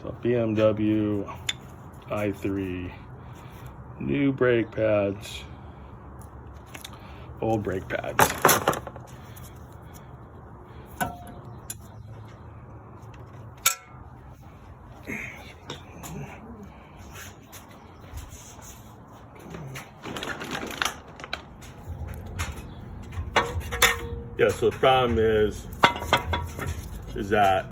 So BMW i3, new brake pads, old brake pads. Yeah, so the problem is that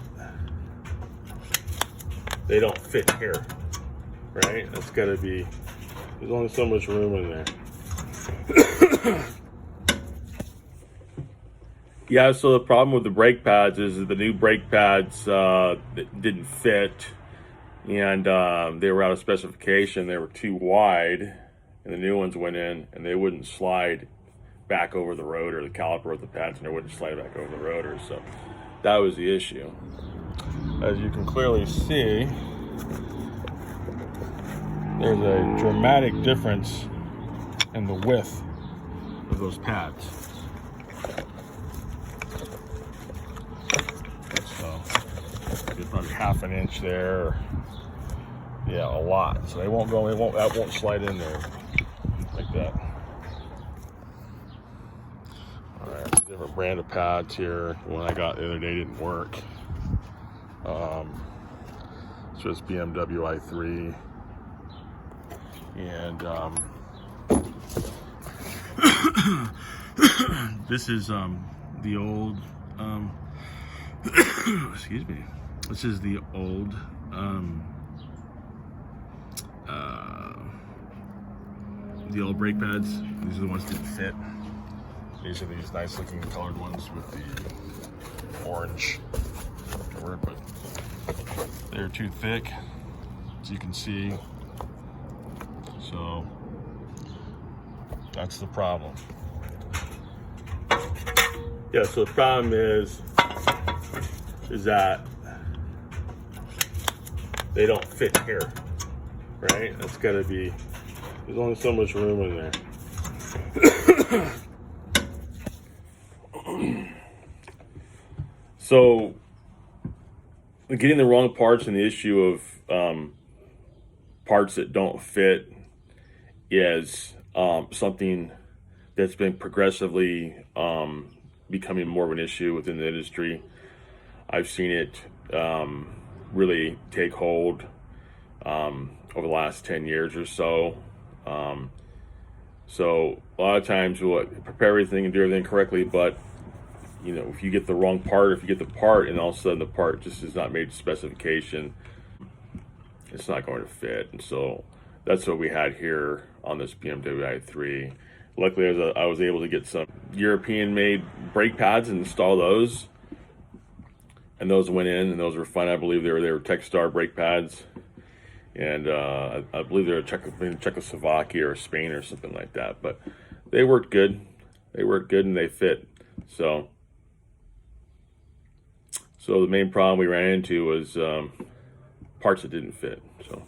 they don't fit here, right? That's gotta be, there's only so much room in there. Yeah, so the problem with the brake pads is that the new brake pads didn't fit, and they were out of specification. They were too wide, and the new ones went in, and they wouldn't slide back over the rotor. The caliper of the pads, and they wouldn't slide back over the rotor. So that was the issue. As you can clearly see, there's a dramatic difference in the width of those pads. So it's probably half an inch there. Yeah, a lot. So they won't go. That won't slide in there like that. All right, different brand of pads here. The one I got the other day didn't work. So it's BMW i3, and this is the old. Excuse me. This is the old. The old brake pads. These are the ones that didn't fit. These are these nice looking colored ones with the orange cover, but they're too thick, as you can see. So that's the problem. Yeah, so the problem is that they don't fit here, right? That's gotta be, there's only so much room in there. So getting the wrong parts and the issue of parts that don't fit is something that's been progressively becoming more of an issue within the industry. I've seen it really take hold over the last 10 years or so. So a lot of times we'll prepare everything and do everything correctly, but you know, if you get the wrong part, or if you get the part and all of a sudden the part just is not made to specification, it's not going to fit. And so that's what we had here on this BMW i3. Luckily, I was able to get some European-made brake pads and install those, and those went in, and those were fine. I believe they were Techstar brake pads, and I believe they were Czechoslovakia or Spain or something like that. But they worked good. They worked good, and they fit. So the main problem we ran into was parts that didn't fit. So.